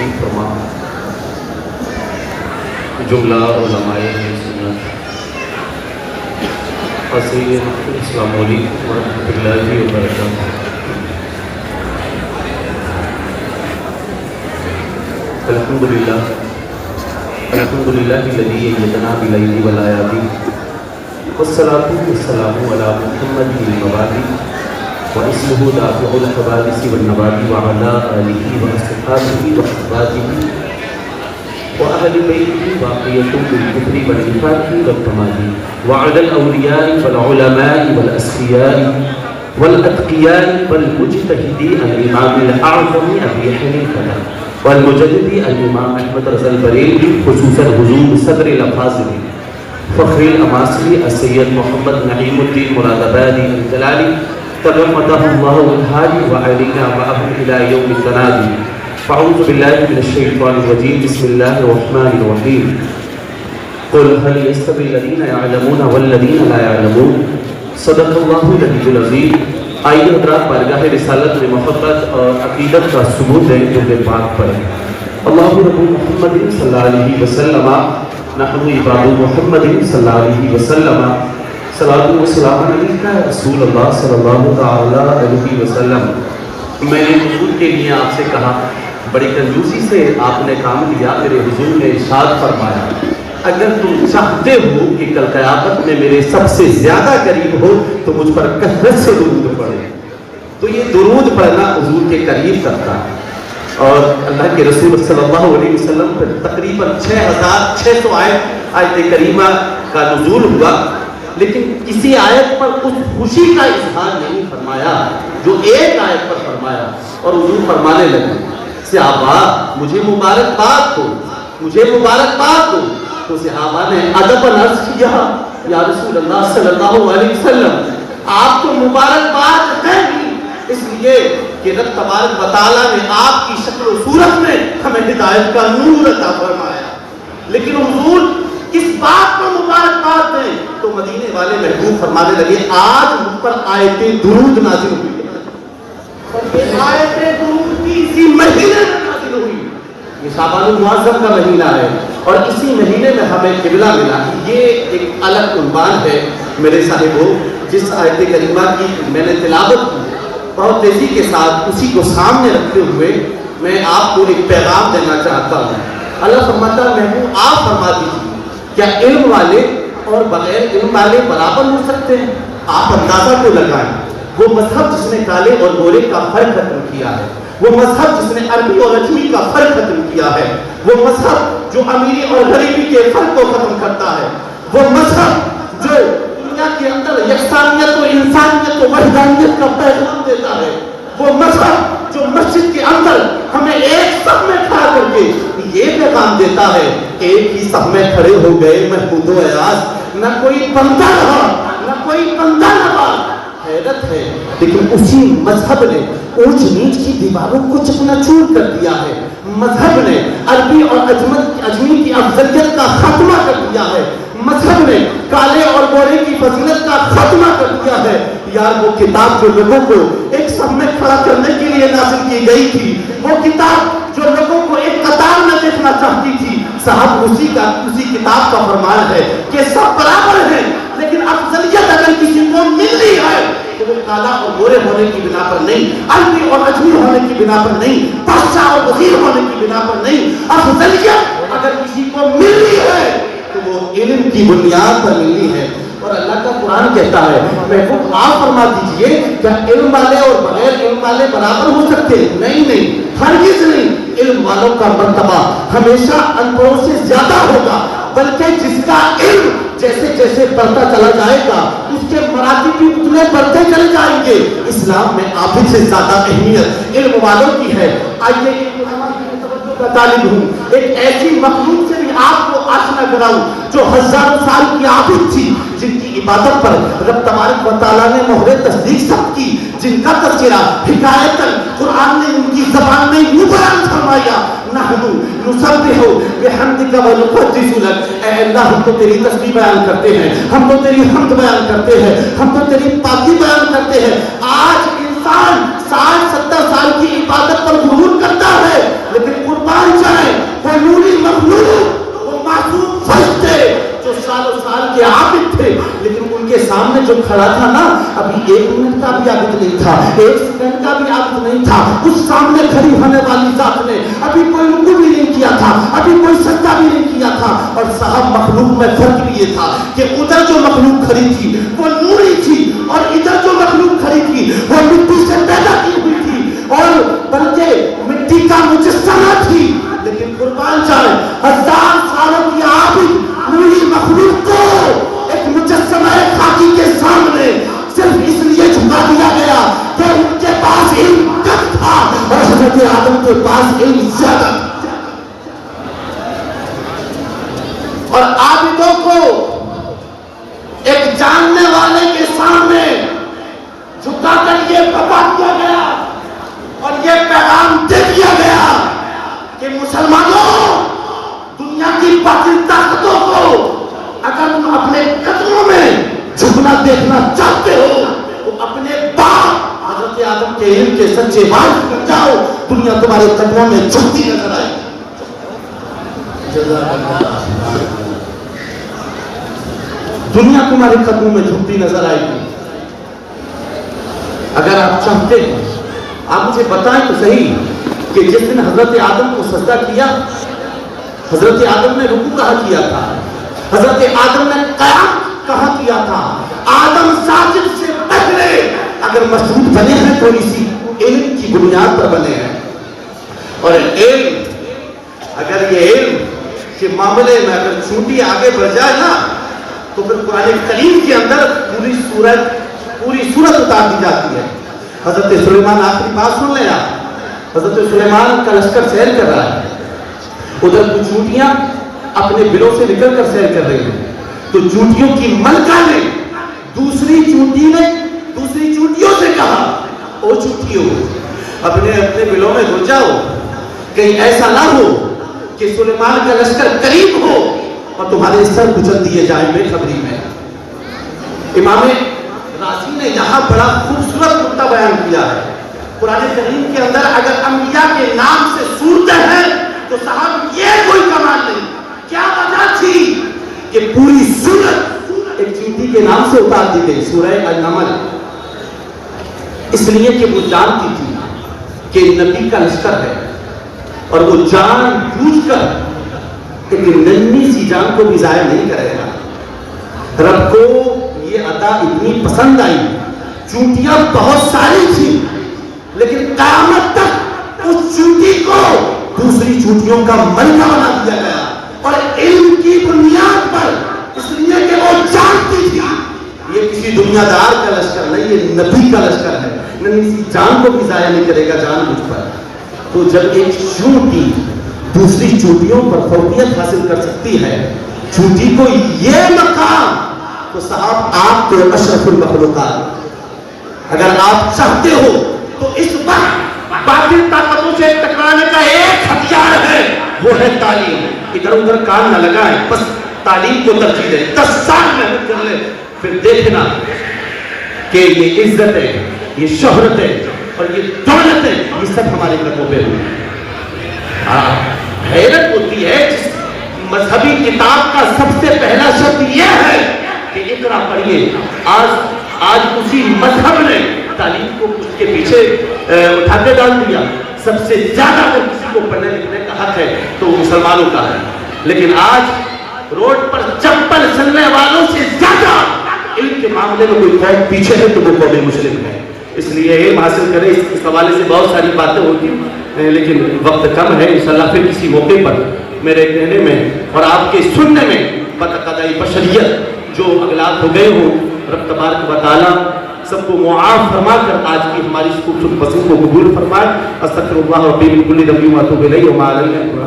तौफीक फरमा। जुमला उलमाए सुन्नत अस्सलाम वालेकुम व रहमतुल्लाहि व बरकातहू। अल्हम्दुलिल्लाहिल्लज़ी अय्यदना बिल-लैली वल-आयाति वस्सलातु वस्सलामु अला मुहम्मदिल मबादी व इस्मुहु दाफ़िउल हवादिस वन-नवादी व अला आलिहि व अस्हाबिहि व अहबाबिहि व अहलि बैतिहि बाक़ियतुन बिल-कुफ्रि वल-निफ़ाक़ि वत-तमादी व अलल औलियाइ वल-उलमाइ वल-अस्फ़ियाइ वल-अत्क़ियाइ वल-मुज्तहिदी अल-इमामिल आज़म अबी हनीफ़ा वल-मुजद्दिदी अल-इमाम अहमद रज़ा अल-बरेलवी खुसूसन हुज़ूर सदरिल अफ़ाज़िल फ़ख़्रिल अमासिली अस्सय्यद मोहम्मद नईमुद्दीन मुरादाबादी अल-जलाली तगम्मदहुल्लाहु अल-हादी व अलैना मअहू इला यौमित तनादी। फ़अऊज़ु बिल्लाहि मिनश शैतानिर रजीम। बिस्मिल्लाहिर रहमानिर रहीम। क़ुल हल यस्तवील्लज़ीना यअलमून वल्लज़ीना ला यअलमून। सदक़ल्लाहुल अलीयुल अज़ीम। आइए हज़रात, बारगाह रिसालत में मोहब्बत और अक़ीदत का सबूत दें दुरूद पाक पर। अल्लाहु रब्बु मुहम्मदिन सल्लल्लाहु अलैहि वसल्लम नहनु इबादु मुहम्मदिन सल्लल्लाहु अलैहि वसल्लम सलातु व सलाम अलैका या रसूल अल्लाह सल्लल्लाहु तआला अलैहि वसल्लम। मैंने हुजूर के लिए आपसे कहा, बड़ी कंजूसी से आपने काम लिया। मेरे हुजूर ने इरशाद फरमाया, अगर तुम चाहते हो कि कल क़यामत में मेरे सबसे ज्यादा करीब हो तो मुझ पर कसरत से दुरूद पढ़े। तो ये दुरूद पढ़ना हुजूर के करीब करता है। और अल्लाह के रसूल सल्लल्लाहु अलैहि वसल्लम पर तकरीबन 6600 आयत करीमा का नुज़ूल हुआ, लेकिन किसी आयत पर उस खुशी का इजहार नहीं फरमाया जो एक आयत पर फरमाया। और हुजूर फरमाने लगे, सहाबा मुझे मुबारकबाद दो, मुझे मुबारकबाद दो। तो सहाबा ने अदबन अर्ज़ किया, या रसूल अल्लाह सल्लल्लाहु अलैहि वसल्लम, आप तो मुबारकबाद हैं ही, इसलिए कि रब तबारक व तआला ने आपकी शक्ल और सूरत में हमें हिदायत का नूर अता फरमाया। लेकिन हुजूर किस बात पर मुबारकबाद दें? तो मदीने वाले महबूब फरमाने लगे, आज मुझ पर आयते दुरूद नाज़िल हुई है। और ये आयते दुरूद की इसी महीने में नाज़िल हुई। ये शाबानुल मुअज़्ज़म का महीना है और इसी महीने में हमें क़िबला मिला। ये एक अलग उन्वान है मेरे साहिबों। जिस आयत करीमा की मैंने तिलावत की बहुत तेजी के साथ, उसी को सामने रखते हुए मैं आपको एक पैगाम देना चाहता हूँ। अल्लाह फरमाता है, महबूब आप फरमा दीजिए, क्या इल्म वाले और बगैर इल्म वाले बराबर हो सकते हैं? आप अंदाजा को लगाएं। वो मजहब जिसने काले और गोरे का फर्क खत्म किया है, वो मजहब जिसने अरबी और अजमी का फर्क खत्म किया है, वो मजहब जो अमीरी और गरीबी के फर्क को खत्म करता है, वो मजहब जो दुनिया के अंदर यकसानियत और इंसानियत और वहदानियत का पैगाम देता है, वो मजहब जो मस्जिद के अंदर हमें एक सब में खड़ा करके ये पैगाम देता है, एक ही सब में खड़े हो गए महमूदो अयाज, न कोई बंदा रहा न कोई बंदा रहा। हैरत है, लेकिन उसी मजहब ने ऊंच नीच की दीवारों को चकनाचूर कर दिया है। मजहब ने अरबी और अजमी की अफजलियत का खात्मा कर दिया है। मजहब ने काले और गोरे की फजीलत का खात्मा कर दिया है। यार वो किताब जो लोगों को एक सब में खड़ा करने के लिए नाज़िल की गई थी, वो किताब जो लोगों को एक कतार में देखना चाहती थी, साहब उसी किताब का फरमान है कि सब बराबर हैं, लेकिन अफजलियत अगर किसी को मिल रही है तो वो काला और गोरे होने की बिना पर नहीं, अरबी और अजमी होने की बिना पर नहीं, बादशाह और वज़ीर होने की बिना पर नहीं। अफजलियत अगर किसी को मिल रही है तो वो इल्म की बुनियाद पर मिली है। और अल्लाह का कुरान कहता है, महबूब आप फरमा दीजिए, क्या इल्म वाले और बगैर इल्म वाले बराबर हो सकते हैं? नहीं नहीं, हरगिज़ नहीं। इल्म वालों का मर्तबा हमेशा अनपढ़ों से ज्यादा होगा, बल्कि जिसका इल्म जैसे जैसे बढ़ता चला जाएगा उसके मरातब भी उतने बढ़ते चले जाएंगे। इस्लाम में आबिद से ज्यादा अहमियत इल्म वालों की है। आइए तालिब हूँ, एक ऐसी मखलूक से भी आपको आशना कराऊं जो हजारों साल की आबिद थी, जिनकी इबादत पर रब तबारक व तआला ने मोहरे तस्दीक सब की, जिनका तज़किरा हिकायतन कुरान ने उनकी ज़बान में यूं बयान फरमाया, नहनु नुसब्बिहु बिहम्दिका व नुक़द्दिसु लक। ऐ अल्लाह, हम तो तेरी तस्बीह बयान करते हैं, हम तो तेरी हम्द बयान करते हैं, हम तो तेरी पाकी बयान करते हैं। आज इंसान 60-70 साल की इबादत पर गुरूर करता है, लेकिन कुर्बान सामने जो खड़ा था ना, अभी 1 मिनट का भी आदत नहीं था, 1 सेकंड का भी आदत नहीं था, उस सामने खड़ी होने वाली जात ने अभी कोई रुकू भी नहीं किया था, अभी कोई सजदा भी नहीं किया था। और साहब मखलूक में फर्क भी ये था कि उधर जो मखलूक खड़ी थी वो नूरी थी, और इधर जो मखलूक खड़ी थी वो मिट्टी से पैदा की हुई थी, और बल्कि मिट्टी का मुजस्समा थी। लेकिन कुर्बान जाए, 1000 सालों की आबिद नूरी मखलूक को एक मुजस्समा खाकी के सामने सिर्फ इसलिए झुका दिया गया कि उनके पास इल्म कम था और हजरत आदम के पास इल्म ज्यादा था। और आबिदों को एक जानने वाले के सामने झुकाकर ये बता दिया गया और ये पैगाम दे दिया गया कि मुसलमानों, दुनिया की बातिल ताकतों को अगर तुम अपने कदमों में झुकना देखना चाहते हो तो अपने बाप हजरत आदम के इल्म के सच्चे वारिस बन जाओ, दुनिया तुम्हारे कदमों में झुकती नजर आएगी। दुनिया तुम्हारे कदमों में झुकती नजर आएगी। अगर आप चाहते हैं, आप मुझे बताएं तो सही कि जिस दिन हजरत आदम को सजदा किया, हजरत आदम ने रुकू कहाँ किया था, हजरत आदम ने क़याम कहाँ किया था। आदम साजिद से पहले अगर मशहूर बने हैं तो इसी इल्म की बुनियाद पर बने हैं। और इल्म, अगर ये इल्म के मामले में अगर चूंटी आगे बढ़ जाए ना, तो फिर कुरान करीम के अंदर पूरी सूरत उतार दी जाती है। हजरत सुलेमान, आखिरी बात सुन लें आप, हजरत सुलेमान का लश्कर सैर कर रहा है, उधर कुछ चूंटियां अपने बिलों से निकल कर सैर कर रही हैं। तो चूंटियों की मलका ने दूसरी चूंटियों से कहा, ओ चूंटियों, अपने अपने बिलों में घुस जाओ, कहीं ऐसा ना हो कि सुलेमान का लश्कर करीब हो और तुम्हारे सर कुचल दिए जाए बेखबरी में। इमाम राज़ी ने यहाँ बड़ा खूबसूरत नुक्ता बयान किया है। कुरान करीम के अंदर अगर अंबिया के नाम से सूरतें हैं तो साहब ये कोई कमाल नहीं। क्या वजह थी कि पूरी सूरत एक चींटी के नाम से उतार दी गई, सूरह अन-नमल, इसलिए कि वो जानती थी कि नबी का लश्कर है और वो जानबूझकर एक नन्ही सी जान को भी ज़ाया नहीं करेगा। रब को ये अता इतनी पसंद आई, चूंटियां बहुत सारी थी, लेकिन क़यामत तक उस चूंटी को दूसरी चूंटियों का मलका बना दिया गया और इल्म की बुनियाद पर, इसलिए कि वो जानती थी ये किसी दुनियादार का लश्कर नहीं, ये नबी का लश्कर है, नन्ही सी जान को भी ज़ाया नहीं करेगा जानबूझ पर। तो जब एक चूंटी दूसरी चूंटियों पर फौकियत हासिल कर सकती है, चूंटी को ये मकाम, तो साहब आप तो अशरफुल मखलूकात। अगर आप चाहते हो तो इस वक्त बातिल ताकतों से टकराने का एक हथियार है, वो है तालीम। इधर उधर कान न लगाएं, बस तालीम को तरजीह दें, 10 साल मेहनत कर ले, फिर देखना कि ये इज्जत है, ये शोहरत है और ये दौलत है, ये सब हमारे कदमों पे हुई। हैरत होती है, जिस मजहबी किताब का सबसे पहला शब्द यह है कि इकरा पढ़िए, आज उसी मजहब ने तालीम को उसके पीछे उठा के डाल दिया। सबसे ज्यादा अगर किसी को पढ़ने लिखने का हक है तो मुसलमानों का है, लेकिन आज रोड पर चप्पल चलने वालों से ज्यादा इल्म के मामले में कोई कौम पीछे है तो वो कौम मुस्लिम है। इसलिए इल्म हासिल करें। इस हवाले से बहुत सारी बातें होती, लेकिन वक्त कम है। इंशाल्लाह फिर किसी मौके पर मेरे कहने में और आपके सुनने में बतक़ादाई बशरियत जो अगलात हो गए हों, रब तबारक व तआला सबको मुआफ़ फरमा कर आज की हमारी खूबसूरत मस्जिद को कबूल फरमाए। अस्तग़फिरुल्लाह रब्बी मिन कुल्ली ज़ंबिन व अतूबु इलैहि व मा अलैना।